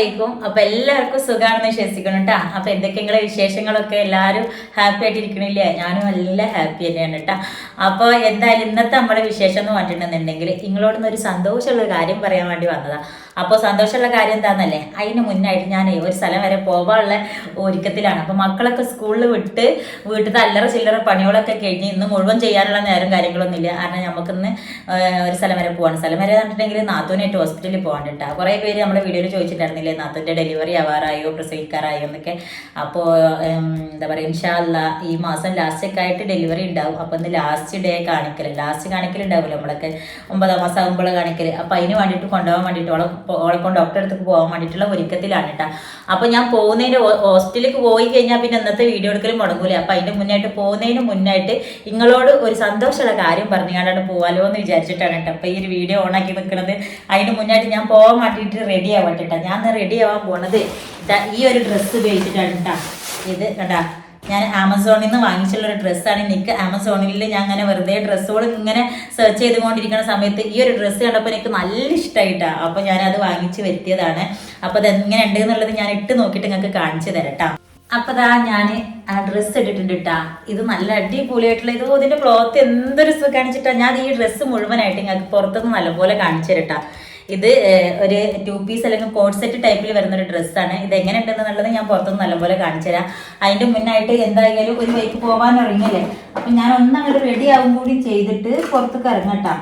അസ്സലാമലൈക്കും. അപ്പൊ എല്ലാവർക്കും സുഖാണെന്ന് വിശ്വസിക്കണം കേട്ടാ. അപ്പൊ എന്തൊക്കെയുള്ള വിശേഷങ്ങളൊക്കെ എല്ലാവരും ഹാപ്പി ആയിട്ടിരിക്കണില്ലേ? ഞാനും നല്ല ഹാപ്പി തന്നെയാണ് കേട്ടാ. അപ്പൊ എന്തായാലും ഇന്നത്തെ നമ്മുടെ വിശേഷം എന്ന് പറഞ്ഞിട്ടുണ്ടെന്നുണ്ടെങ്കിൽ നിങ്ങളോടൊന്ന് ഒരു സന്തോഷമുള്ള കാര്യം പറയാൻ വേണ്ടി വന്നതാ. അപ്പോൾ സന്തോഷമുള്ള കാര്യം എന്താണെന്നല്ലേ, അതിന് മുന്നായിട്ട് ഞാൻ ഒരു സ്ഥലം വരെ പോകാനുള്ള ഒരുക്കത്തിലാണ്. അപ്പോൾ മക്കളൊക്കെ സ്കൂളിൽ വിട്ട് വീട്ടിൽ അല്ലറ ചില്ലറ പണികളൊക്കെ കഴിഞ്ഞ് ഇന്ന് മുഴുവൻ ചെയ്യാനുള്ള നേരം കാര്യങ്ങളൊന്നും ഇല്ല. കാരണം നമുക്കിന്ന് ഒരു സ്ഥലം വരെ പോകാണ്. സ്ഥലം വരെ പറഞ്ഞിട്ടുണ്ടെങ്കിൽ നാത്തൂനായിട്ട് ഹോസ്പിറ്റലിൽ പോകാൻ കേട്ടോ. കുറേ പേര് നമ്മുടെ വീഡിയോയിൽ ചോദിച്ചിട്ടുണ്ടായിരുന്നില്ലേ നാത്തൂൻ്റെ ഡെലിവറി ആവാറായോ പ്രസവിക്കാറായോ എന്നൊക്കെ. അപ്പോൾ എന്താ പറയുക, ഇൻഷാ അല്ലാ ഈ മാസം ലാസ്റ്റൊക്കെ ആയിട്ട് ഡെലിവറി ഉണ്ടാവും. അപ്പോൾ ഇന്ന് ലാസ്റ്റ് ഡേ കാണിക്കൽ ഉണ്ടാവില്ല നമ്മളൊക്കെ 9ാം മാസം ആകുമ്പോൾ കാണിക്കൽ. അപ്പോൾ അതിന് വേണ്ടിയിട്ട് കൊണ്ടുപോകാൻ വേണ്ടിയിട്ട് ഓളെ കൊണ്ട് ഡോക്ടറെ അടുത്തേക്ക് പോകാൻ വേണ്ടിയിട്ടുള്ള ഒരുക്കത്തിലാണ് കേട്ടോ. അപ്പോൾ ഞാൻ പോകുന്നതിൻ്റെ ഹോസ്പിറ്റലിലേക്ക് പോയി കഴിഞ്ഞാൽ പിന്നെ ഇന്നത്തെ വീഡിയോ എടുക്കലും മുടങ്ങൂലേ. അപ്പോൾ അതിൻ്റെ പോകുന്നതിന് മുന്നായിട്ട് നിങ്ങളോട് ഒരു സന്തോഷമുള്ള കാര്യം പറഞ്ഞുകൊണ്ടാണ് പോകാലോ എന്ന് വിചാരിച്ചിട്ടാണ് കേട്ടോ അപ്പോൾ ഈ ഒരു വീഡിയോ ഓണാക്കി നിൽക്കുന്നത്. അതിന് മുന്നായിട്ട് ഞാൻ പോകാൻ വേണ്ടിയിട്ട് റെഡി ആവട്ടെ കേട്ടോ. ഞാൻ റെഡി ആവാൻ പോണത് ഈ ഒരു ഡ്രസ്സ് ഉപയോഗിച്ചിട്ടാണ് കേട്ടോ. ഇത് കേട്ടാ, ഞാൻ ആമസോണിൽ നിന്ന് വാങ്ങിച്ചുള്ളൊരു ഡ്രസ്സാണ്. എനിക്ക് ആമസോണിൽ ഞാൻ അങ്ങനെ വെറുതെ ഡ്രസ്സുകൾ ഇങ്ങനെ സെർച്ച് ചെയ്തുകൊണ്ടിരിക്കുന്ന സമയത്ത് ഈ ഒരു ഡ്രസ്സ് കണ്ടപ്പോൾ എനിക്ക് നല്ല ഇഷ്ടമായിട്ടാണ്. അപ്പോൾ ഞാനത് വാങ്ങിച്ച് വരുത്തിയതാണ്. അപ്പോൾ അത് എങ്ങനെ ഉണ്ട് എന്നുള്ളത് ഞാൻ ഇട്ട് നോക്കിയിട്ട് നിങ്ങൾക്ക് കാണിച്ചു തരാം കേട്ടോ. അപ്പോൾ ദാ ഞാൻ ആ ഡ്രസ്സ് ഇട്ടിട്ടുണ്ട് കേട്ടാ. ഇത് നല്ല അടിപൊളിയായിട്ടുള്ള ഇതിൻ്റെ ക്ലോത്ത് എന്തൊരു സുഖം കാണിച്ചിട്ടാ. ഞാൻ ഈ ഡ്രസ്സ് മുഴുവനായിട്ട് നിങ്ങൾക്ക് പുറത്തുനിന്ന് നല്ലപോലെ കാണിച്ചു തരട്ടാ. ഇത് ഒരു 2 പീസ് അല്ലെങ്കിൽ കോഡ് സെറ്റ് ടൈപ്പിൽ വരുന്നൊരു ഡ്രസ്സാണ്. ഇത് എങ്ങനെ ഉണ്ടെന്നുള്ളത് ഞാൻ പുറത്തുനിന്ന് നല്ലപോലെ കാണിച്ചു തരാം. അതിൻ്റെ മുന്നായിട്ട് എന്തായാലും ഒരു വൈക്ക് പോകാൻ ഇറങ്ങിയല്ലേ. അപ്പം ഞാൻ ഒന്നങ്ങോട്ട് റെഡി ആവും കൂടി ചെയ്തിട്ട് പുറത്തേക്ക് ഇറങ്ങട്ടാ.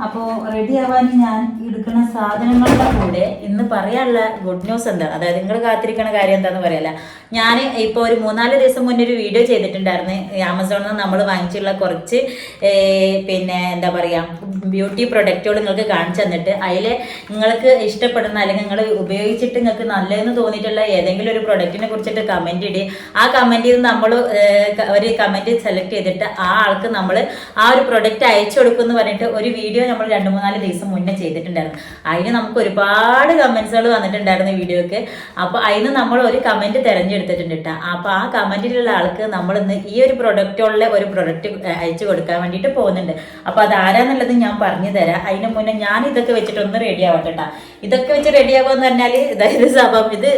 അപ്പോൾ റെഡി ആവാൻ ഞാൻ എടുക്കുന്ന സാധനങ്ങളുടെ കൂടെ ഇന്ന് പറയാനുള്ള ഗുഡ് ന്യൂസ് എന്താണ്, അതായത് നിങ്ങൾ കാത്തിരിക്കുന്ന കാര്യം എന്താണെന്ന് പറയല്ല. ഞാൻ ഇപ്പോൾ ഒരു 3-4 ദിവസം മുന്നേ ഒരു വീഡിയോ ചെയ്തിട്ടുണ്ടായിരുന്നു. ആമസോണിൽ നിന്ന് നമ്മൾ വാങ്ങിച്ചുള്ള കുറച്ച് പിന്നെ എന്താ പറയുക ബ്യൂട്ടി പ്രൊഡക്റ്റുകൾ നിങ്ങൾക്ക് കാണിച്ചു തന്നിട്ട് അതിൽ നിങ്ങൾക്ക് ഇഷ്ടപ്പെടുന്ന അല്ലെങ്കിൽ നിങ്ങൾ ഉപയോഗിച്ചിട്ട് നിങ്ങൾക്ക് നല്ലതെന്ന് തോന്നിയിട്ടുള്ള ഏതെങ്കിലും ഒരു പ്രൊഡക്റ്റിനെ കുറിച്ചിട്ട് കമൻറ്റ് ഇടുക. ആ കമൻറ്റിൽ നിന്ന് നമ്മൾ ഒരു കമൻറ്റ് സെലക്ട് ചെയ്തിട്ട് ആ ആൾക്ക് നമ്മൾ ആ ഒരു പ്രൊഡക്റ്റ് അയച്ചു കൊടുക്കുമെന്ന് പറഞ്ഞിട്ട് ഒരു വീഡിയോ നമ്മൾ 2-3 ദിവസം മുന്നേ ചെയ്തിട്ടുണ്ടായിരുന്നു. അതിന് നമുക്ക് ഒരുപാട് കമൻസുകൾ വന്നിട്ടുണ്ടായിരുന്നു വീഡിയോക്ക്. അപ്പോൾ അതിന് നമ്മൾ ഒരു കമൻറ്റ് തിരഞ്ഞെടുത്തിട്ടുണ്ട് കേട്ടോ. അപ്പോൾ ആ കമൻറ്റിലുള്ള ആൾക്ക് നമ്മൾ ഇന്ന് ഈ ഒരു പ്രൊഡക്റ്റുള്ള ഒരു പ്രൊഡക്റ്റ് അയച്ചു കൊടുക്കാൻ വേണ്ടിയിട്ട് പോകുന്നുണ്ട്. അപ്പോൾ അതാരാന്നുള്ളത് ഞാൻ പറഞ്ഞു തരാം. അതിന് മുന്നേ ഞാൻ ഇതൊക്കെ വെച്ചിട്ടൊന്ന് റെഡി ആവട്ടെ കേട്ടോ. ഇതൊക്കെ വെച്ച് റെഡി ആകുമെന്ന് പറഞ്ഞാൽ ഇത്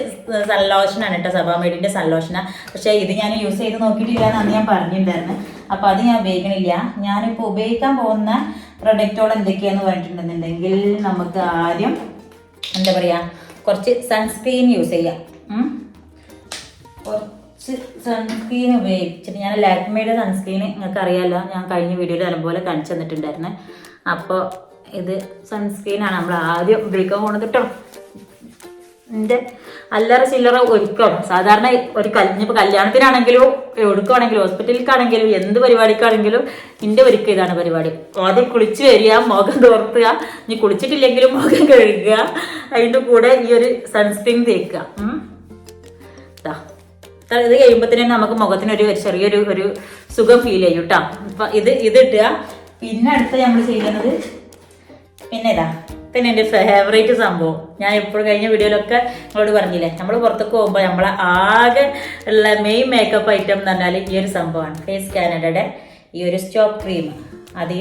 സൺലോഷനാണ് കേട്ടോ, സബാമേഡിൻ്റെ സൺലോഷനാണ്. പക്ഷേ ഇത് ഞാൻ യൂസ് ചെയ്ത് നോക്കിയിട്ടില്ല എന്നാണ് ഞാൻ പറഞ്ഞിട്ടുണ്ടായിരുന്നു. അപ്പോൾ അത് ഞാൻ ഉപയോഗിക്കണില്ല. ഞാനിപ്പോൾ ഉപയോഗിക്കാൻ പോകുന്ന പ്രൊഡക്റ്റുകൾ എന്തൊക്കെയാന്ന് പറഞ്ഞിട്ടുണ്ടെന്നുണ്ടെങ്കിൽ നമുക്ക് ആദ്യം എന്താ പറയുക കുറച്ച് സൺസ്ക്രീൻ യൂസ് ചെയ്യാം. കുറച്ച് സൺസ്ക്രീൻ ഉപയോഗിച്ചിട്ട് ഞാൻ ലാക്മേയുടെ സൺസ്ക്രീൻ നിങ്ങൾക്ക് അറിയാമല്ലോ, ഞാൻ കഴിഞ്ഞ വീഡിയോയിൽ നല്ലപോലെ കാണിച്ചു തന്നിട്ടുണ്ടായിരുന്നു. അപ്പോൾ ഇത് സൺസ്ക്രീനാണ് നമ്മൾ ആദ്യം ഉപയോഗിക്കാൻ പോകുന്നത് കേട്ടോ. എൻ്റെ അല്ലറ ചില്ലറ ഒരുക്കണം. സാധാരണ ഒരു ഇപ്പോൾ കല്യാണത്തിനാണെങ്കിലും എടുക്കുകയാണെങ്കിലും ഹോസ്പിറ്റലിലേക്കാണെങ്കിലും എന്ത് പരിപാടിക്കാണെങ്കിലും എൻ്റെ ഒരുക്കം ഇതാണ് പരിപാടി. ആദ്യം കുളിച്ച് വരിക, മുഖം തോർത്തുക, ഇനി കുളിച്ചിട്ടില്ലെങ്കിലും മുഖം കഴുകുക, അതിൻ്റെ കൂടെ ഈ ഒരു സൺസ്ക്രീൻ തേക്കുക. ഇത് കഴിയുമ്പോൾ തന്നെ നമുക്ക് മുഖത്തിനൊരു ചെറിയൊരു സുഖം ഫീൽ ചെയ്യും കേട്ടോ. അപ്പം ഇത് ഇട്ടുക. പിന്നെ അടുത്ത് നമ്മൾ ചെയ്യുന്നത് പിന്നെ പിന്നെ എൻ്റെ ഫേവറേറ്റ് സംഭവം ഞാൻ എപ്പോഴും കഴിഞ്ഞ വീഡിയോയിലൊക്കെ നിങ്ങളോട് പറഞ്ഞില്ലേ, നമ്മൾ പുറത്തേക്ക് പോകുമ്പോൾ നമ്മളെ ആകെ ഉള്ള മെയിൻ മേക്കപ്പ് ഐറ്റം എന്ന് പറഞ്ഞാൽ ഈ ഒരു സംഭവമാണ്. ഫേസ് കാനഡയുടെ ഈ ഒരു സ്റ്റോപ്പ് ക്രീം. അത്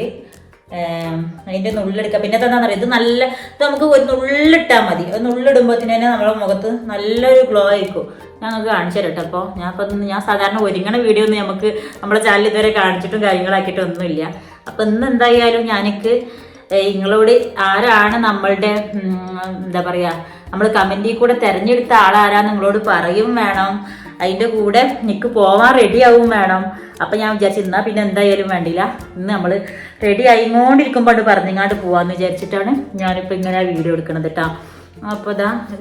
അതിൻ്റെ നുള്ളെടുക്കുക. പിന്നെ എന്താണെന്ന് പറയുക, ഇത് നമുക്ക് ഒരു നുള്ളിട്ടാൽ മതി. ഒരു നുള്ളിടുമ്പോഴത്തേന് തന്നെ നമ്മുടെ മുഖത്ത് നല്ലൊരു ഗ്ലോ ആയിരിക്കും. ഞങ്ങൾക്ക് കാണിച്ചു തരട്ടെ. അപ്പോൾ ഞാൻ സാധാരണ ഒരുങ്ങണ വീഡിയോ ഒന്നും നമുക്ക് നമ്മുടെ ചാനൽ ഇതുവരെ കാണിച്ചിട്ടും കാര്യങ്ങളാക്കിയിട്ടും ഒന്നുമില്ല. അപ്പോൾ ഇന്ന് എന്തായാലും ഞാനെനിക്ക് നിങ്ങളോട് ആരാണ് നമ്മളുടെ എന്താ പറയുക നമ്മൾ കമൻറ്റിൽ കൂടെ തിരഞ്ഞെടുത്ത ആളാരാന്ന് നിങ്ങളോട് പറയും വേണം. അതിൻ്റെ കൂടെ എനിക്ക് പോവാൻ റെഡിയാവും വേണം. അപ്പം ഞാൻ വിചാരിച്ചു എന്നാൽ പിന്നെ എന്തായാലും വേണ്ടില്ല, ഇന്ന് നമ്മൾ റെഡി ആയിക്കൊണ്ടിരിക്കുമ്പോൾ പറഞ്ഞിങ്ങാണ്ട് പോവാമെന്ന് വിചാരിച്ചിട്ടാണ് ഞാനിപ്പോൾ ഇങ്ങനെ വീഡിയോ എടുക്കണത് കേട്ടോ. അപ്പോൾ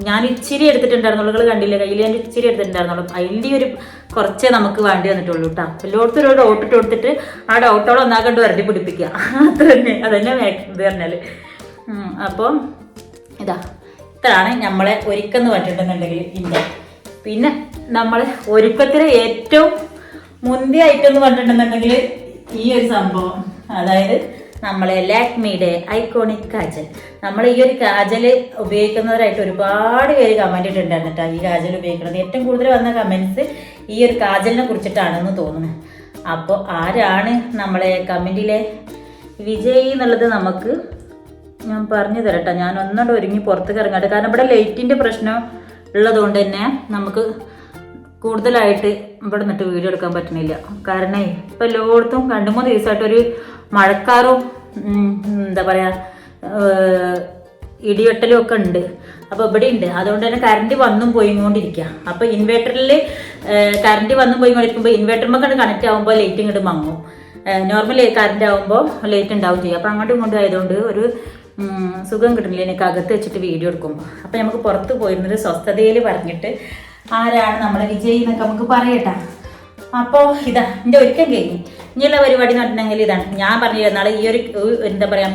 ഞാൻ ഇച്ചിരി എടുത്തിട്ടുണ്ടായിരുന്നുള്ളൂ, നിങ്ങൾ കണ്ടില്ലേ കയ്യിൽ ഞാൻ ഇച്ചിരി എടുത്തിട്ടുണ്ടായിരുന്നുള്ളൂ. അതിൻ്റെ ഒരു കുറച്ചേ നമുക്ക് വേണ്ടി വന്നിട്ടുള്ളൂ കേട്ടോ. എല്ലായിടത്തും ഒരു ഡോട്ടിട്ട് കൊടുത്തിട്ട് ആ ഡോട്ടോളം ഒന്നാകണ്ട് വരട്ടി പിടിപ്പിക്കുക, അത്ര തന്നെ. അതന്നെ ഇത് പറഞ്ഞാൽ. അപ്പോൾ ഇത്രയാണ് നമ്മളെ ഒരുക്കെന്ന് പറഞ്ഞിട്ടുണ്ടെന്നുണ്ടെങ്കിൽ. പിന്നെ നമ്മൾ ഒരുക്കത്തിലെ ഏറ്റവും മുന്തിയ ഐറ്റം എന്ന് പറഞ്ഞിട്ടുണ്ടെന്നുണ്ടെങ്കിൽ ഈ ഒരു സംഭവം, അതായത് നമ്മളെ ലാക്മിയുടെ ഐക്കോണിക് കാജൽ. നമ്മൾ ഈ ഒരു കാജൽ ഉപയോഗിക്കുന്നവരായിട്ട് ഒരുപാട് പേര് കമൻറ്റ് ഇട്ടിട്ടുണ്ടായിരുന്നു കേട്ടോ. ഈ കാജൽ ഉപയോഗിക്കുന്നത് ഏറ്റവും കൂടുതൽ വന്ന കമൻറ്റ്സ് ഈ ഒരു കാജലിനെ കുറിച്ചിട്ടാണെന്ന് തോന്നുന്നു. അപ്പോൾ ആരാണ് നമ്മളെ കമൻറ്റിലെ വിജയ് എന്നുള്ളത് ഞാൻ പറഞ്ഞു തരട്ടെ. ഞാൻ ഒന്നുകൂടെ ഒരുങ്ങി പുറത്തേക്ക് ഇറങ്ങട്ടെ. കാരണം ഇവിടെ ലൈറ്റിൻ്റെ പ്രശ്നം ഉള്ളതുകൊണ്ട് തന്നെ നമുക്ക് കൂടുതലായിട്ട് ഇവിടെ നിന്നിട്ട് വീഡിയോ എടുക്കാൻ പറ്റുന്നില്ല. കാരണം ഇപ്പം എല്ലായിടത്തും 2-3 ദിവസമായിട്ടൊരു മഴക്കാറും എന്താ പറയുക ഇടിവെട്ടലും ഒക്കെ ഉണ്ട്. അപ്പോൾ ഇവിടെ ഉണ്ട്. അതുകൊണ്ട് തന്നെ കറണ്ട് വന്നും പോയിക്കൊണ്ടിരിക്കുക. അപ്പോൾ ഇൻവേർട്ടറിൽ കറണ്ട് വന്നും പോയിക്കൊണ്ടിരിക്കുമ്പോൾ ഇൻവേർട്ടറിമൊക്കെ കണക്ട് ആകുമ്പോൾ ലൈറ്റ് ഇങ്ങോട്ട് മങ്ങും. നോർമൽ കറണ്ട് ആകുമ്പോൾ ലൈറ്റ് ഉണ്ടാവും ചെയ്യും. അപ്പോൾ അങ്ങോട്ടും ഇങ്ങോട്ടും ആയതുകൊണ്ട് ഒരു സുഖം കിട്ടുന്നില്ല എനിക്ക് അകത്ത് വെച്ചിട്ട് വീഡിയോ എടുക്കുമ്പോൾ. അപ്പോൾ നമുക്ക് പുറത്ത് പോയിരുന്നത് സ്വസ്ഥതയിൽ പറഞ്ഞിട്ട് ആരാണ് നമ്മളെ വിജയി എന്നൊക്കെ നമുക്ക് പറയട്ടാ. അപ്പോൾ ഇതാ എൻ്റെ ഒരിക്കൽ കഴിഞ്ഞ് ഇനിയുള്ള പരിപാടി നടന്നിട്ടുണ്ടെങ്കിൽ ഇതാണ് ഞാൻ പറഞ്ഞിരുന്നാൾ ഈ ഒരു എന്താ പറയുക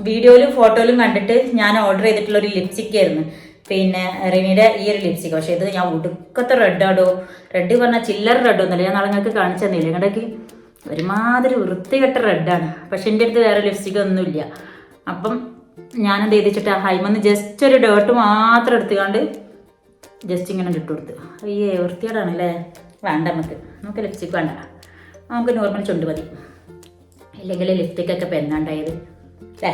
വീഡിയോയിലും ഫോട്ടോയിലും കണ്ടിട്ട് ഞാൻ ഓർഡർ ചെയ്തിട്ടുള്ള ഒരു ലിപ്സ്റ്റിക് ആയിരുന്നു. പിന്നെ റിനിയുടെ ഈ ഒരു ലിപ്സ്റ്റിക്. പക്ഷേ ഇത് ഞാൻ ഉടുക്കത്തെ റെഡാടോ. റെഡ് പറഞ്ഞാൽ ചില്ലർ റെഡ് ഒന്നുമല്ല. ഞാൻ നാളെ നിങ്ങൾക്ക് കാണിച്ചു തന്നില്ല. ഇങ്ങോട്ടേക്ക് ഒരുമാതിരി വൃത്തികെട്ട റെഡാണ്. പക്ഷെ എൻ്റെ അടുത്ത് വേറെ ലിപ്സ്റ്റിക് ഒന്നുമില്ല. അപ്പം ഞാനെന്ത് ചെയ്തിട്ട് ഹൈമെന്ന് ജസ്റ്റ് ഒരു ഡേർട്ട് മാത്രം എടുത്തുകൊണ്ട് ജസ്റ്റ് ഇങ്ങനെ ഇട്ട് കൊടുത്ത്. അയ്യേ വൃത്തികേടാണല്ലേ. വേണ്ട നമുക്ക് ലിപ്സ്റ്റിക് വേണ്ട. നമുക്ക് നോർമൽ ചുണ്ട് മതി. ഇല്ലെങ്കിൽ ലിപ്സ്റ്റിക്കൊക്കെ പെണ്ണാണ്ടായത് അല്ലേ.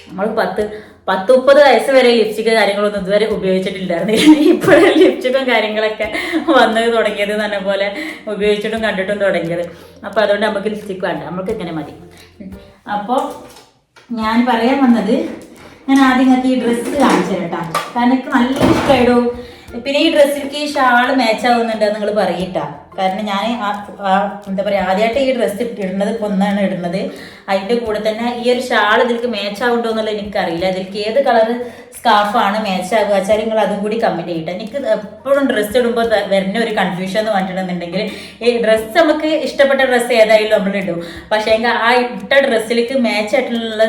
നമ്മൾ 10-30 വയസ്സ് വരെ ലിപ്സ്റ്റിക് കാര്യങ്ങളൊന്നും ഇതുവരെ ഉപയോഗിച്ചിട്ടില്ലായിരുന്നു. ഇപ്പോഴും ലിപ്സ്റ്റിക്കും കാര്യങ്ങളൊക്കെ വന്നത് തുടങ്ങിയത് തന്നെ പോലെ ഉപയോഗിച്ചിട്ടും കണ്ടിട്ടും തുടങ്ങിയത്. അപ്പോൾ അതുകൊണ്ട് നമുക്ക് ലിപ്സ്റ്റിക് വേണ്ട, നമുക്ക് ഇങ്ങനെ മതി. അപ്പോൾ ഞാൻ പറയാൻ വന്നത് ഞാൻ ആദ്യം നിങ്ങൾക്ക് ഈ ഡ്രസ്സ് കാണിച്ചു കേട്ടോ. കാരണം എനിക്ക് നല്ല ഇഷ്ടമായിടോ. പിന്നെ ഈ ഡ്രസ്സിലേക്ക് ഈ ഷാള് മാച്ച് ആവുന്നുണ്ട് നിങ്ങൾ പറയിട്ടാ. കാരണം ഞാൻ എന്താ പറയുക ആദ്യമായിട്ട് ഈ ഡ്രസ്സ് ഇടുന്നത് ഇപ്പോൾ ഒന്നാണ് ഇടുന്നത്. അതിൻ്റെ കൂടെ തന്നെ ഈ ഒരു ഷാൾ ഇതിലേക്ക് മാച്ച് ആവുന്നുണ്ടോ എന്നുള്ളത് എനിക്കറിയില്ല. ഇതിലേക്ക് ഏത് കളർ സ്കാർഫാണ് മാച്ച് ആവുക വെച്ചാൽ നിങ്ങൾ അതും കൂടി കമൻറ്റ് ചെയ്യട്ടെ. എനിക്ക് എപ്പോഴും ഡ്രസ്സ് ഇടുമ്പോൾ വരുന്ന ഒരു കൺഫ്യൂഷൻ എന്ന് പറഞ്ഞിട്ടുണ്ടെന്നുണ്ടെങ്കിൽ ഈ ഡ്രസ്സ് നമുക്ക് ഇഷ്ടപ്പെട്ട ഡ്രസ്സ് ഏതായാലും നമ്മൾ ഇടും. പക്ഷേ എങ്കിൽ ആ ഇട്ട ഡ്രസ്സിലേക്ക് മാച്ച് ആയിട്ടുള്ള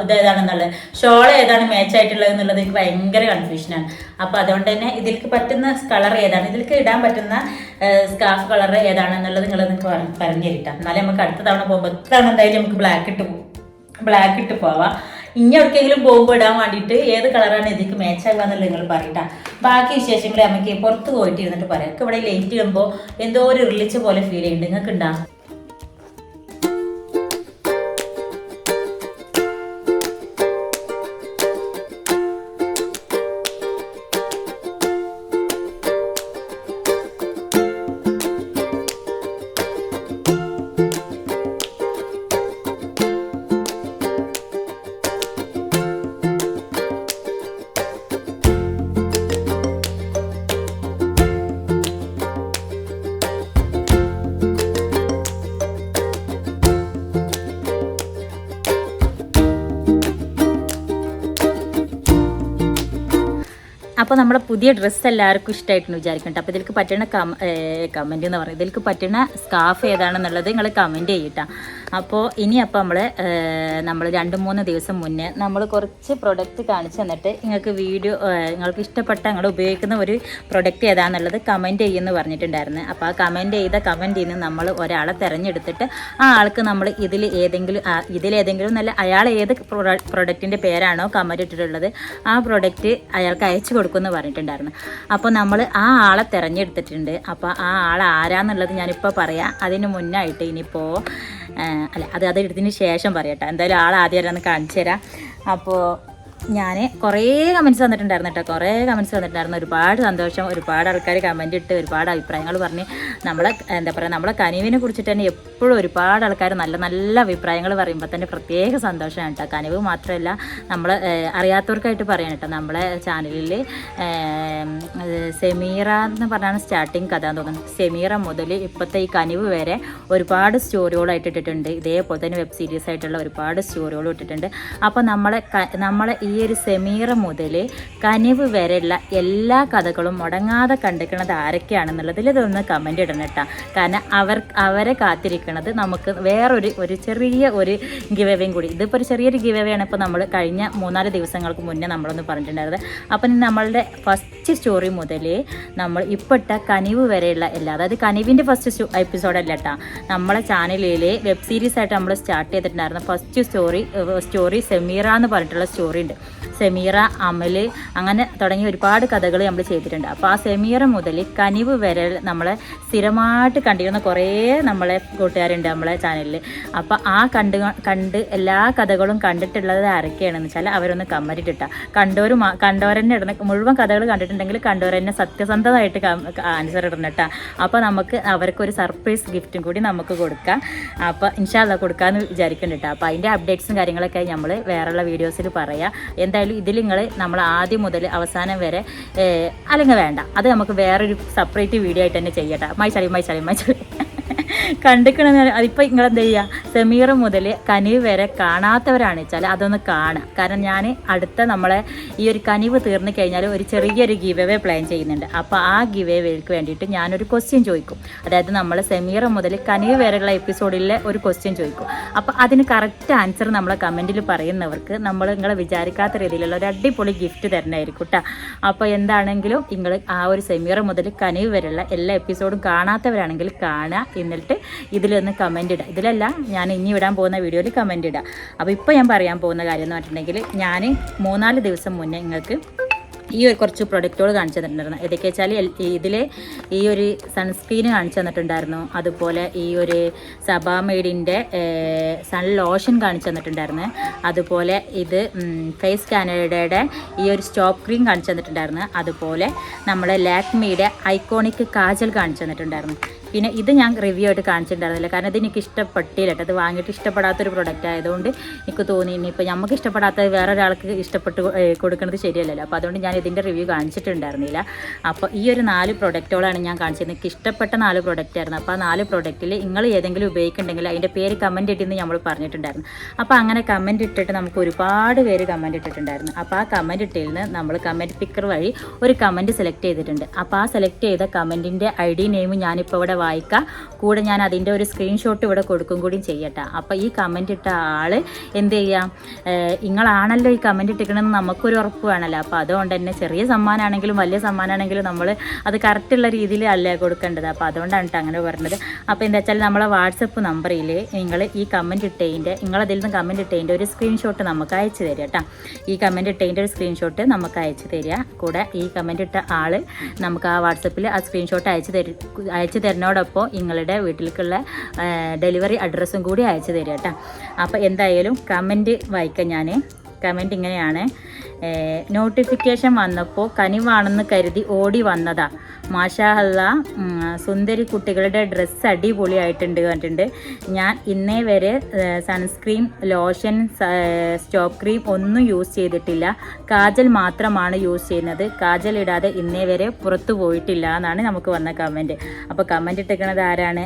ഇത് ഏതാണെന്നുള്ളത് ഷോൾ ഏതാണ് മാച്ച് ആയിട്ടുള്ളത് എന്നുള്ളത് എനിക്ക് ഭയങ്കര കൺഫ്യൂഷനാണ്. അപ്പോൾ അതുകൊണ്ട് തന്നെ ഇതിലേക്ക് പറ്റുന്ന കളർ ഏതാണ്, ഇതിലേക്ക് ഇടാൻ പറ്റുന്ന സ്കാർഫ് കളർ ഏതാണെന്നുള്ളത് നിങ്ങൾക്ക് പറഞ്ഞു തരിട്ടാം. എന്നാലും നമുക്ക് അടുത്ത തവണ പോകുമ്പോൾ ഇത്തവണ എന്തായാലും നമുക്ക് ബ്ലാക്ക് ഇട്ട് പോവാം. ഇനി എവിടേക്കെങ്കിലും പോകുമ്പോൾ ഇടാൻ വേണ്ടിയിട്ട് ഏത് കളറാണ് ഇതിലേക്ക് മാച്ച് ആകുക എന്നുള്ളത് നിങ്ങൾ പറയട്ടാ. ബാക്കി വിശേഷങ്ങൾ നമുക്ക് പുറത്ത് പോയിട്ട് ഇരുന്നിട്ട് പറയാം. ഇവിടെ ലൈറ്റ് ഇടുമ്പോൾ എന്തോ ഒരു റിലിച്ച പോലെ ഫീൽ ചെയ്യുന്നുണ്ട്. നിങ്ങൾക്ക് ഉണ്ടാ? അപ്പോൾ നമ്മുടെ പുതിയ ഡ്രസ്സ് എല്ലാവർക്കും ഇഷ്ടമായിട്ടെന്ന് വിചാരിക്കട്ടെ. അപ്പോൾ ഇതിലേക്ക് പറ്റുന്ന കമൻറ്റ് എന്ന് പറയുന്നത് ഇതിലേക്ക് പറ്റുന്ന സ്കാർഫ് ഏതാണെന്നുള്ളത് നിങ്ങൾ കമൻറ്റ് ചെയ്യട്ടാ. അപ്പോൾ നമ്മൾ 2-3 ദിവസം മുന്നേ നമ്മൾ കുറച്ച് പ്രൊഡക്റ്റ് കാണിച്ചു തന്നിട്ട് നിങ്ങൾക്ക് ഇഷ്ടപ്പെട്ട നിങ്ങൾ ഉപയോഗിക്കുന്ന ഒരു പ്രൊഡക്റ്റ് ഏതാണെന്നുള്ളത് കമൻറ്റ് ചെയ്യുമെന്ന് പറഞ്ഞിട്ടുണ്ടായിരുന്നു. അപ്പോൾ ആ കമൻറ്റ് ചെയ്യുന്ന നമ്മൾ ഒരാളെ തിരഞ്ഞെടുത്തിട്ട് ആ ആൾക്ക് നമ്മൾ ഇതിലേതെങ്കിലും നല്ല അയാൾ ഏത് പ്രൊഡക്റ്റിൻ്റെ പേരാണോ കമൻറ്റ് ഇട്ടിട്ടുള്ളത് ആ പ്രൊഡക്റ്റ് അയാൾക്ക് അയച്ചു കൊടുക്കുമെന്ന് പറഞ്ഞിട്ടുണ്ടായിരുന്നു. അപ്പോൾ നമ്മൾ ആ ആളെ തിരഞ്ഞെടുത്തിട്ടുണ്ട്. അപ്പോൾ ആ ആൾ ആരാന്നുള്ളത് ഞാനിപ്പോൾ പറയാം. അതിന് മുന്നായിട്ട് ഇനിയിപ്പോൾ അത് എടുത്തതിന് ശേഷം പറയട്ടെ. എന്തായാലും ആൾ ആദ്യം കാണിച്ചു തരാം. അപ്പോൾ ഞാൻ കുറേ കമൻറ്റ്സ് വന്നിട്ടുണ്ടായിരുന്നു കേട്ടോ. ഒരുപാട് സന്തോഷം. ഒരുപാട് ആൾക്കാർ കമൻറ്റ് ഇട്ട് ഒരുപാട് അഭിപ്രായങ്ങൾ പറഞ്ഞ് നമ്മളെ കനിവിനെ കുറിച്ചിട്ട് തന്നെ എപ്പോഴും ഒരുപാട് ആൾക്കാർ നല്ല നല്ല അഭിപ്രായങ്ങൾ പറയുമ്പോൾ തന്നെ പ്രത്യേക സന്തോഷമാണ് കേട്ടോ. കനിവ് മാത്രമല്ല നമ്മൾ അറിയാത്തവർക്കായിട്ട് പറയാൻ കേട്ടോ. നമ്മളെ ചാനലിൽ സെമീറ എന്ന് പറഞ്ഞാണ് സ്റ്റാർട്ടിങ് കഥ എന്ന് തോന്നുന്നു. സെമീറ മുതൽ ഇപ്പോഴത്തെ ഈ കനിവ് വരെ ഒരുപാട് സ്റ്റോറികളായിട്ട് ഇട്ടിട്ടുണ്ട്. ഇതേപോലെ തന്നെ വെബ് സീരീസ് ആയിട്ടുള്ള ഒരുപാട് സ്റ്റോറികളും ഇട്ടിട്ടുണ്ട്. അപ്പോൾ നമ്മളെ ഈ ഒരു സെമീറ മുതൽ കനിവ് വരെയുള്ള എല്ലാ കഥകളും മുടങ്ങാതെ കണ്ടിരിക്കുന്നത് ആരൊക്കെയാണെന്നുള്ളതിൽ ഇതൊന്ന് കമൻ്റ് ഇടണം കേട്ടോ. കാരണം അവരെ കാത്തിരിക്കുന്നത് നമുക്ക് വേറൊരു ചെറിയ ഒരു ഗിവവേയും കൂടി. ഇതിപ്പോൾ ഒരു ചെറിയൊരു ഗിവവേയാണ്. ഇപ്പോൾ നമ്മൾ കഴിഞ്ഞ 3-4 ദിവസങ്ങൾക്ക് മുന്നേ നമ്മളൊന്ന് പറഞ്ഞിട്ടുണ്ടായിരുന്നത്. അപ്പം നമ്മളുടെ ഫസ്റ്റ് സ്റ്റോറി മുതൽ നമ്മൾ ഇപ്പോൾ ഇട്ട കനിവ് വരെയുള്ള അതായത് കനിവിൻ്റെ ഫസ്റ്റ് എപ്പിസോഡല്ല കേട്ടോ. നമ്മളെ ചാനലിൽ വെബ് സീരീസ് ആയിട്ട് നമ്മൾ സ്റ്റാർട്ട് ചെയ്തിട്ടുണ്ടായിരുന്നു. ഫസ്റ്റ് സ്റ്റോറി സെമീറ എന്ന് പറഞ്ഞിട്ടുള്ള സ്റ്റോറി ഉണ്ട്. സെമീറ, അമൽ, അങ്ങനെ തുടങ്ങിയ ഒരുപാട് കഥകൾ നമ്മൾ ചെയ്തിട്ടുണ്ട്. അപ്പോൾ ആ സെമീറ മുതൽ കനിവ് വരെ നമ്മളെ സ്ഥിരമായിട്ട് കണ്ടിരുന്ന കുറേ നമ്മളെ കൂട്ടുകാരുണ്ട് നമ്മളെ ചാനലിൽ. അപ്പോൾ ആ കണ്ട് എല്ലാ കഥകളും കണ്ടിട്ടുള്ളത് ആരൊക്കെയാണെന്ന് വെച്ചാൽ അവരൊന്ന് കമൻറ്റ് ഇട്ടാൽ കണ്ടവരെന്നെ ഇടുന്ന മുഴുവൻ കഥകൾ കണ്ടിട്ടുണ്ടെങ്കിൽ കണ്ടവരെന്നെ സത്യസന്ധമായിട്ട് ആൻസർ ഇടണം കേട്ടോ. അപ്പോൾ നമുക്ക് അവർക്കൊരു സർപ്രൈസ് ഗിഫ്റ്റും കൂടി നമുക്ക് കൊടുക്കാം. അപ്പോൾ ഇൻഷാ അല്ലാഹ് കൊടുക്കാമെന്ന് വിചാരിക്കുന്നുണ്ട് കേട്ടോ. അപ്പോൾ അതിൻ്റെ അപ്ഡേറ്റ്സും കാര്യങ്ങളൊക്കെ നമ്മൾ വേറെയുള്ള വീഡിയോസിൽ പറയാം. എന്തായാലും ഇതിൽ നമ്മൾ ആദ്യം മുതൽ അവസാനം വരെ അല്ലെങ്കിൽ വേണ്ട, അത് നമുക്ക് വേറൊരു സെപ്പറേറ്റ് വീഡിയോ ആയിട്ട് തന്നെ ചെയ്യട്ടെ. മൈച്ചാളി കണ്ടിക്കണമെന്ന് അതിപ്പോൾ നിങ്ങളെന്താ ചെയ്യുക, സെമീറ മുതൽ കനിവ് വരെ കാണാത്തവരാണ് വെച്ചാൽ അതൊന്ന് കാണാം. കാരണം ഞാൻ അടുത്ത നമ്മളെ ഈ ഒരു കനിവ് തീർന്നു കഴിഞ്ഞാൽ ഒരു ചെറിയൊരു ഗിവ് അവേ പ്ലാൻ ചെയ്യുന്നുണ്ട്. അപ്പോൾ ആ ഗിവ് അവേക്ക് വേണ്ടിയിട്ട് ഞാനൊരു ക്വസ്റ്റ്യൻ ചോദിക്കും. അതായത് നമ്മൾ സെമീറ മുതൽ കനിവ് വരെയുള്ള എപ്പിസോഡിലെ ഒരു ക്വസ്റ്റ്യൻ ചോദിക്കും. അപ്പോൾ അതിന് കറക്റ്റ് ആൻസർ നമ്മളെ കമൻറ്റിൽ പറയുന്നവർക്ക് നമ്മൾ നിങ്ങളെ വിചാരിക്കാത്ത രീതിയിലുള്ള ഒരു അടിപൊളി ഗിഫ്റ്റ് തരണമായിരിക്കും കേട്ടോ. അപ്പോൾ എന്താണെങ്കിലും നിങ്ങൾ ആ ഒരു സെമീറ മുതൽ കനിവ് വരെയുള്ള എല്ലാ എപ്പിസോഡും കാണാത്തവരാണെങ്കിൽ കാണുക. എന്നിട്ട് ഇതിലൊന്ന് കമൻറ്റ് ഇടുക. ഇതിലല്ല, ഞാൻ ഇനി ഇടാൻ പോകുന്ന വീഡിയോയിൽ കമൻറ്റ് ഇടുക. അപ്പോൾ ഇപ്പോൾ ഞാൻ പറയാൻ പോകുന്ന കാര്യം എന്ന് പറഞ്ഞിട്ടുണ്ടെങ്കിൽ, ഞാൻ 3-4 ദിവസം മുന്നേ നിങ്ങൾക്ക് ഈ ഒരു കുറച്ച് പ്രൊഡക്റ്റുകൾ കാണിച്ചു തന്നിട്ടുണ്ടായിരുന്നു. ഏതൊക്കെ വെച്ചാൽ ഇതിൽ ഈ ഒരു സൺസ്ക്രീൻ കാണിച്ചു തന്നിട്ടുണ്ടായിരുന്നു. അതുപോലെ ഈ ഒരു സബാമെയ്ഡിൻ്റെ സൺ ലോഷൻ കാണിച്ചു തന്നിട്ടുണ്ടായിരുന്നു. അതുപോലെ ഇത് ഫേസ് കാനഡയുടെ ഈ ഒരു സ്റ്റോപ്പ് ക്രീം കാണിച്ചു തന്നിട്ടുണ്ടായിരുന്നു. അതുപോലെ നമ്മളെ ലാക്മിയുടെ ഐക്കോണിക് കാജൽ കാണിച്ചു തന്നിട്ടുണ്ടായിരുന്നു. പിന്നെ ഇത് ഞാൻ റിവ്യൂ ആയിട്ട് കാണിച്ചിട്ടുണ്ടായിരുന്നില്ല, കാരണം ഇത് എനിക്ക് ഇഷ്ടപ്പെട്ടില്ല കേട്ടോ. അത് വാങ്ങിയിട്ട് ഇഷ്ടപ്പെടാത്തൊരു പ്രൊഡക്റ്റ് ആയതുകൊണ്ട് എനിക്ക് തോന്നി ഇനിയിപ്പോൾ നമുക്ക് ഇഷ്ടപ്പെടാത്ത വേറെ ഒരാൾക്ക് ഇഷ്ടപ്പെട്ട് കൊടുക്കുന്നത് ശരിയല്ലല്ലോ. അപ്പോൾ അതുകൊണ്ട് ഞാൻ ഇതിൻ്റെ റിവ്യൂ കാണിച്ചിട്ടുണ്ടായിരുന്നില്ല. അപ്പോൾ ഈ ഒരു 4 പ്രൊഡക്റ്റുകളാണ് ഞാൻ കാണിച്ചത്. എനിക്ക് ഇഷ്ടപ്പെട്ട 4 പ്രൊഡക്റ്റ് ആയിരുന്നു. അപ്പോൾ ആ 4 പ്രൊഡക്റ്റിൽ നിങ്ങൾ ഏതെങ്കിലും ഉപയോഗിക്കുന്നുണ്ടെങ്കിൽ അതിൻ്റെ പേര് കമൻറ്റ് ഇട്ടെന്ന് നമ്മൾ പറഞ്ഞിട്ടുണ്ടായിരുന്നു. അപ്പോൾ അങ്ങനെ കമൻറ്റ് ഇട്ടിട്ട് നമുക്ക് ഒരുപാട് പേര് കമൻറ്റ് ഇട്ടിട്ടുണ്ടായിരുന്നു. അപ്പോൾ ആ കമൻറ്റ് ഇട്ടതിൽ നിന്ന് നമ്മൾ കമൻറ്റ് പിക്കർ വഴി ഒരു കമൻറ്റ് സെലക്ട് ചെയ്തിട്ടുണ്ട്. അപ്പോൾ ആ സെലക്ട് ചെയ്ത കമൻറ്റിൻ്റെ ID നെയിം ഞാനിപ്പോൾ ഇവിടെ വായിക്കാം. കൂടെ ഞാൻ അതിൻ്റെ ഒരു സ്ക്രീൻഷോട്ട് ഇവിടെ കൊടുക്കും കൂടി ചെയ്യട്ടെ. അപ്പോൾ ഈ കമൻറ്റ് ഇട്ട ആൾ എന്ത് ചെയ്യാം, നിങ്ങളാണല്ലോ ഈ കമൻറ്റ് ഇട്ടിക്കണമെന്ന് നമുക്കൊരു ഉറപ്പ് വേണമല്ലോ. അപ്പോൾ അതുകൊണ്ട് തന്നെ ചെറിയ സമ്മാനമാണെങ്കിലും വലിയ സമ്മാനമാണെങ്കിലും നമ്മൾ അത് കറക്റ്റുള്ള രീതിയിൽ അല്ലേ കൊടുക്കേണ്ടത്. അപ്പോൾ അതുകൊണ്ടാണ് കേട്ടോ അങ്ങനെ പറഞ്ഞത്. അപ്പോൾ എന്താ വെച്ചാൽ നമ്മളെ വാട്സപ്പ് നമ്പറിൽ നിങ്ങൾ ഈ കമൻറ്റ് ഇട്ടതിൻ്റെ നിങ്ങളതിൽ നിന്ന് കമൻറ്റ് ഇട്ടതിൻ്റെ ഒരു സ്ക്രീൻഷോട്ട് നമുക്ക് അയച്ചു തരിക കേട്ടോ. ഈ കമൻറ്റ് ഇട്ടതിൻ്റെ ഒരു സ്ക്രീൻഷോട്ട് നമുക്ക് അയച്ചു തരിക. കൂടെ ഈ കമൻറ്റ് ഇട്ട ആൾ നമുക്ക് ആ വാട്സപ്പിൽ ആ സ്ക്രീൻഷോട്ട് അയച്ചു തരുന്നതോടൊപ്പം നിങ്ങളുടെ വീട്ടിലേക്കുള്ള ഡെലിവറി അഡ്രസ്സും കൂടി അയച്ചു തരിക കേട്ടോ. അപ്പോൾ എന്തായാലും കമൻറ്റ് വായിക്കാം. ഞാൻ കമൻറ്റ് ഇങ്ങനെയാണ്: നോട്ടിഫിക്കേഷൻ വന്നപ്പോൾ കനിവാണെന്ന് കരുതി ഓടി വന്നതാ. മാഷാ അല്ലാ, സുന്ദരി കുട്ടികളുടെ ഡ്രസ്സ് അടിപൊളിയായിട്ടുണ്ട് കണ്ടിട്ടുണ്ട്. ഞാൻ ഇന്നേ വരെ സൺസ്ക്രീൻ, ലോഷൻ, സ്റ്റോപ്പ് ക്രീം ഒന്നും യൂസ് ചെയ്തിട്ടില്ല. കാജൽ മാത്രമാണ് യൂസ് ചെയ്യുന്നത്. കാജൽ ഇടാതെ ഇന്നേ വരെ പുറത്തു പോയിട്ടില്ല എന്നാണ് നമുക്ക് വന്ന കമൻറ്റ്. അപ്പോൾ കമൻറ്റ് ഇട്ടിരിക്കുന്നത് ആരാണ്?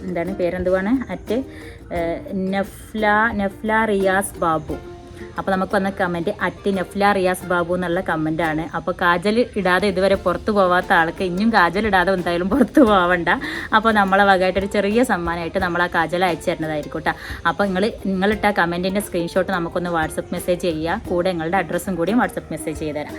എന്താണ് പേരെന്തുവാണ്? നെഫ്ല റിയാസ് ബാബു. അപ്പോൾ നമുക്ക് വന്ന കമൻറ്റ് നെഫ്ല റിയാസ് ബാബു എന്നുള്ള കമൻറ്റാണ്. അപ്പോൾ കാജൽ ഇടാതെ ഇതുവരെ പുറത്തു പോവാത്ത ആൾക്ക് ഇനിയും കാജൽ ഇടാതെ എന്തായാലും പുറത്തു പോവണ്ട. അപ്പോൾ നമ്മളെ വകയായിട്ടൊരു ചെറിയ സമ്മാനമായിട്ട് നമ്മൾ ആ കാജൽ അയച്ചു തരുന്നതായിരിക്കും കേട്ടോ. അപ്പോൾ നിങ്ങളിട്ട കമൻറ്റിൻ്റെ സ്ക്രീൻഷോട്ട് നമുക്കൊന്ന് വാട്സപ്പ് മെസ്സേജ് ചെയ്യുക. കൂടെ നിങ്ങളുടെ അഡ്രസ്സും കൂടിയും വാട്സപ്പ് മെസ്സേജ് ചെയ്ത് തരാം.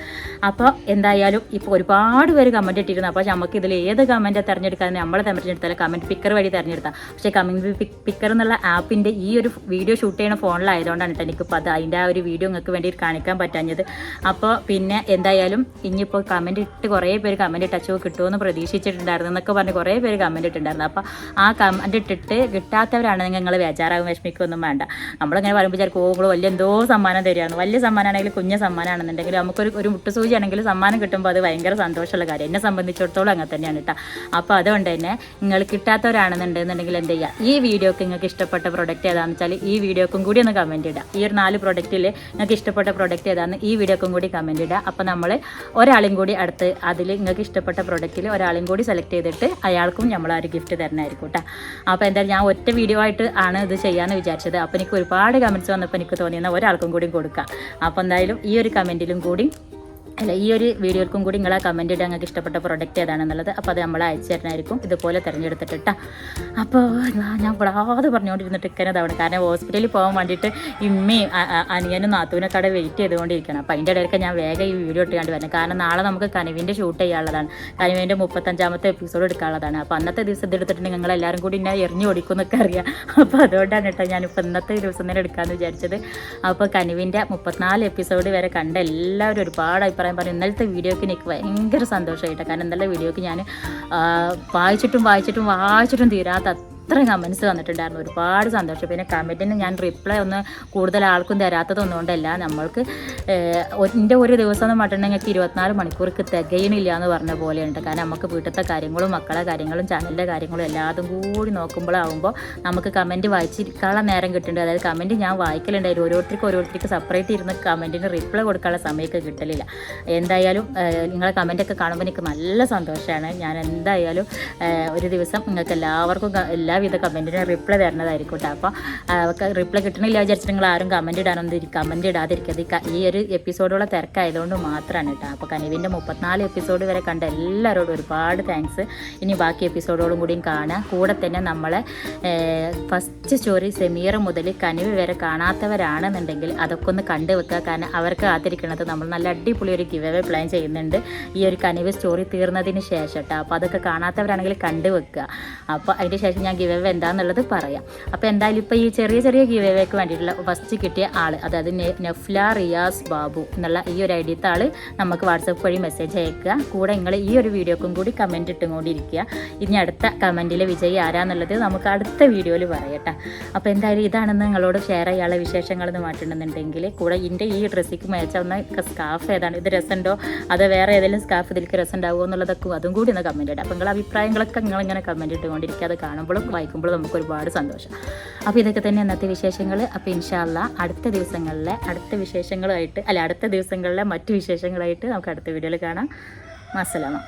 അപ്പോൾ എന്തായാലും ഇപ്പോൾ ഒരുപാട് പേര് കമൻറ്റ് ഇട്ടിരുന്നു. അപ്പോൾ നമുക്ക് ഇതിൽ ഏത് കമൻറ്റ് തിരഞ്ഞെടുക്കാൻ നമ്മൾ തിരഞ്ഞെടുത്താലും കമൻറ്റ് പിക്കർ വഴി തിരഞ്ഞെടുത്താൽ. പക്ഷേ കമൻറ്റ് പിക്കർ എന്നുള്ള ആപ്പിൻ്റെ ഈ ഒരു വീഡിയോ ഷൂട്ട് ചെയ്യുന്ന ഫോണിലായതുകൊണ്ടാണ് കേട്ടോ എനിക്കിപ്പോൾ അത് അതിൻ്റെ ആ ഒരു വീഡിയോ നിങ്ങൾക്ക് വേണ്ടി കാണിക്കാൻ പറ്റാഞ്ഞത്. അപ്പോൾ പിന്നെ എന്തായാലും ഇനിയിപ്പോൾ കമൻറ്റ് ഇട്ട് കുറേ പേര് കമൻറ്റ് ടച്ച് കിട്ടുമെന്ന് പ്രതീക്ഷിച്ചിട്ടുണ്ടായിരുന്നു എന്നൊക്കെ പറഞ്ഞ് കുറേ പേര് കമൻറ്റ് ഇട്ടിട്ടുണ്ടായിരുന്നു. അപ്പോൾ ആ കമൻറ്റ് ഇട്ടിട്ട് കിട്ടാത്തവരാണെങ്കിൽ നിങ്ങൾ ബേജാറാകും, വിഷമിക്കൊന്നും വേണ്ട. നമ്മളിങ്ങനെ പറയുമ്പോൾ വിചാരിക്കും വലിയ എന്തോ സമ്മാനം തരികയാണ്. വലിയ സമ്മാനമാണെങ്കിൽ കുഞ്ഞ സമ്മാനമാണെന്നുണ്ടെങ്കിൽ നമുക്കൊരു മുട്ടുസൂചി ആണെങ്കിൽ സമ്മാനം കിട്ടുമ്പോൾ അത് ഭയങ്കര സന്തോഷമുള്ള കാര്യം. എന്നെ സംബന്ധിച്ചിടത്തോളം അങ്ങനെ തന്നെയാണ് കേട്ടോ. അപ്പോൾ അതുകൊണ്ട് തന്നെ നിങ്ങൾ കിട്ടാത്തവരാണെന്നുണ്ടെന്നുണ്ടെങ്കിൽ എന്ത് ചെയ്യുക, ഈ വീഡിയോക്ക് നിങ്ങൾക്ക് ഇഷ്ടപ്പെട്ട പ്രൊഡക്റ്റ് ഏതാണെന്ന് വെച്ചാൽ ഈ വീഡിയോക്കും കൂടി ഒന്ന് കമൻറ്റ് ഇടുക. ഈ ഒരു 4 പ്രൊഡക്റ്റിൽ നിങ്ങൾക്ക് ഇഷ്ടപ്പെട്ട പ്രൊഡക്റ്റ് ഏതാണെന്ന് ഈ വീഡിയോക്കും കൂടി കമൻറ്റ് ഇടുക. അപ്പോൾ നമ്മൾ ഒരാളും കൂടി അടുത്ത് അതിൽ നിങ്ങൾക്ക് ഇഷ്ടപ്പെട്ട പ്രൊഡക്റ്റിൽ ഒരാളും കൂടി സെലക്ട് ചെയ്തിട്ട് അയാൾക്കും നമ്മൾ ആ ഒരു ഗിഫ്റ്റ് തരണമായിരിക്കും കേട്ടോ. അപ്പോൾ എന്തായാലും ഞാൻ ഒറ്റ വീഡിയോ ആയിട്ട് ആണ് ഇത് ചെയ്യാമെന്ന് വിചാരിച്ചത്. അപ്പോൾ എനിക്ക് ഒരുപാട് കമൻറ്റ്സ് വന്നപ്പോൾ എനിക്ക് തോന്നിയെന്നാൽ ഒരാൾക്കും കൂടി കൊടുക്കാം. അപ്പോൾ എന്തായാലും ഈ ഒരു കമൻറ്റിലും കൂടി അല്ല ഈ ഒരു വീഡിയോക്കും കൂടി നിങ്ങളെ കമൻറ്റ് ഇടാൻ നിങ്ങൾക്ക് ഇഷ്ടപ്പെട്ട പ്രൊഡക്റ്റ് ഏതാണെന്നുള്ളത്. അപ്പോൾ അത് നമ്മൾ അയച്ചു തരണമായിരിക്കും ഇതുപോലെ തിരഞ്ഞെടുത്തിട്ടാ. അപ്പോൾ ഞാൻ വിടാതെ പറഞ്ഞുകൊണ്ടിരുന്നിട്ട് ഇക്കനതാണ്, കാരണം ഹോസ്പിറ്റലിൽ പോകാൻ വേണ്ടിയിട്ട് ഇമ്മയും അനിയനും നാത്തൂനൊക്കെ അവിടെ വെയിറ്റ് ചെയ്തുകൊണ്ടിരിക്കണം. അപ്പോൾ അതിൻ്റെ ഇടയിലൊക്കെ ഞാൻ വേഗം ഈ വീഡിയോ ഇട്ട് കണ്ട് വരണം, കാരണം നാളെ നമുക്ക് കനിവിൻ്റെ ഷൂട്ട് ചെയ്യാനുള്ളതാണ്, കനിവിൻ്റെ 35ാമത്തെ എപ്പിസോഡ് എടുക്കാനുള്ളതാണ്. അപ്പോൾ അന്നത്തെ ദിവസം ഇതെടുത്തിട്ടുണ്ടെങ്കിൽ നിങ്ങളെല്ലാവരും കൂടി എന്നെ എറിഞ്ഞു ഓടിക്കുമെന്നൊക്കെ അറിയാം. അപ്പോൾ അതുകൊണ്ടാണ് കേട്ടോ ഞാനിപ്പോൾ ഇന്നത്തെ ദിവസം തന്നെ എടുക്കാമെന്ന് വിചാരിച്ചത്. അപ്പോൾ കനിവിൻ്റെ 34 എപ്പിസോഡ് വരെ കണ്ട എല്ലാവരും ഒരുപാട് അഭിപ്രായം പറഞ്ഞു. ഇന്നലത്തെ വീഡിയോക്ക് എനിക്ക് ഭയങ്കര സന്തോഷമായിട്ടോ, കാരണം ഇന്നലെ വീഡിയോക്ക് ഞാൻ വായിച്ചിട്ടും തീരാത്ത അത്രയും കമൻസ് വന്നിട്ടുണ്ടായിരുന്നു. ഒരുപാട് സന്തോഷം. പിന്നെ കമൻറ്റിന് ഞാൻ റിപ്ലൈ ഒന്ന് കൂടുതൽ ആൾക്കും തരാത്തതൊന്നുകൊണ്ടല്ല, നമ്മൾക്ക് എൻ്റെ ഒരു ദിവസം എന്ന് പറഞ്ഞിട്ടുണ്ടെങ്കിൽ 24 മണിക്കൂർക്ക് തികയണില്ല എന്ന് പറഞ്ഞ പോലെയുണ്ട്. കാരണം നമുക്ക് വീട്ടിലത്തെ കാര്യങ്ങളും മക്കളെ കാര്യങ്ങളും ചാനലിൻ്റെ കാര്യങ്ങളും എല്ലാതും കൂടി നോക്കുമ്പോഴാകുമ്പോൾ നമുക്ക് കമൻറ്റ് വായിച്ചിരിക്കാനുള്ള നേരം കിട്ടുന്നുണ്ട്. അതായത് കമൻറ്റ് ഞാൻ വായിക്കലുണ്ടായിരുന്നു, ഓരോരുത്തർക്ക് സെപ്പറേറ്റ് ഇരുന്ന് കമൻറ്റിന് റിപ്ലൈ കൊടുക്കാനുള്ള സമയമൊക്കെ കിട്ടലില്ല. എന്തായാലും നിങ്ങളെ കമൻറ്റൊക്കെ കാണുമ്പോൾ എനിക്ക് നല്ല സന്തോഷമാണ്. ഞാൻ എന്തായാലും ഒരു ദിവസം നിങ്ങൾക്ക് എല്ലാവർക്കും എല്ലാവിധ കമൻറ്റിന് റിപ്ലൈ തരുന്നതായിരിക്കും കേട്ടോ. അപ്പോൾ റിപ്ലൈ കിട്ടണില്ല വിചാരിച്ചിട്ട് നിങ്ങൾ ആരും കമൻറ്റ് ഇടാതിരിക്കരുത്. ഈ ഒരു എപ്പിസോഡോളം തിരക്കായതുകൊണ്ട് മാത്രമാണ് കേട്ടോ. അപ്പോൾ കനിവിൻ്റെ 34 എപ്പിസോഡ് വരെ കണ്ട എല്ലാവരോടും ഒരുപാട് താങ്ക്സ്. ഇനി ബാക്കി എപ്പിസോഡോടും കൂടിയും കാണാം. കൂടെ തന്നെ നമ്മളെ ഫസ്റ്റ് സ്റ്റോറി സെമീർ മുതൽ കനിവ് വരെ കാണാത്തവരാണെന്നുണ്ടെങ്കിൽ അതൊക്കെ ഒന്ന് കണ്ടു വെക്കുക. കാരണം അവർക്ക് കാത്തിരിക്കുന്നത് നമ്മൾ നല്ല അടിപൊളി ഒരു ഗിവ് അവേ പ്ലാൻ ചെയ്യുന്നുണ്ട് ഈ ഒരു കനിവ് സ്റ്റോറി തീർന്നതിന് ശേഷം കേട്ടോ. അപ്പോൾ അതൊക്കെ കാണാത്തവരാണെങ്കിൽ കണ്ടു വെക്കുക. അപ്പോൾ അതിൻ്റെ ശേഷം ഞാൻ ഗിവ് അവേ എന്താണെന്നുള്ളത് പറയാം. അപ്പോൾ എന്തായാലും ഇപ്പോൾ ഈ ചെറിയ ഗിവ് അവേക്ക് വേണ്ടിയിട്ടുള്ള ഫസ്റ്റ് കിട്ടിയ ആൾ, അതായത് നഫ്ല റിയാസ് ബാബു എന്നുള്ള ഈ ഒരു ഐഡിയത്തെ ആൾ നമുക്ക് വാട്സപ്പ് വഴി മെസ്സേജ് അയക്കുക. കൂടെ നിങ്ങൾ ഈ ഒരു വീഡിയോക്കും കൂടി കമൻറ്റ് ഇട്ടുകൊണ്ടിരിക്കുക. ഇനി അടുത്ത കമൻറ്റിലെ വിജയി ആരാന്നുള്ളത് നമുക്ക് അടുത്ത വീഡിയോയിൽ പറയട്ടെ. അപ്പോൾ എന്തായാലും ഇതാണെന്ന് നിങ്ങളോട് ഷെയർ ചെയ്യാനുള്ള വിശേഷങ്ങളെന്ന് മാറ്റുന്നുണ്ടെങ്കിൽ കൂടെ എൻ്റെ ഈ ഡ്രസ്സിക്ക് മേച്ചാവുന്ന സ്കാഫ് ഏതാണ്, ഇത് രസമുണ്ടോ അതോ വേറെ ഏതെങ്കിലും സ്കാഫ് ഇതിലേക്ക് രസം ഉണ്ടാവുമോ എന്നുള്ളതൊക്കെ അതും കൂടി ഒന്ന് കമൻറ്റ് ഇടാം. അപ്പോൾ നിങ്ങളുടെ അഭിപ്രായങ്ങളൊക്കെ നിങ്ങളിങ്ങനെ കമൻറ്റ് ഇട്ടുകൊണ്ടിരിക്കുക. അത് കാണുമ്പോഴും വായിക്കുമ്പോഴും നമുക്ക് ഒരുപാട് സന്തോഷം. അപ്പോൾ ഇതൊക്കെ തന്നെ ഇന്നത്തെ വിശേഷങ്ങൾ. അപ്പോൾ ഇൻഷാ അല്ലാ അടുത്ത ദിവസങ്ങളിലെ അടുത്ത ദിവസങ്ങളിലെ മറ്റു വിശേഷങ്ങളായിട്ട് നമുക്ക് അടുത്ത വീഡിയോയിൽ കാണാം. അസ്സലാമു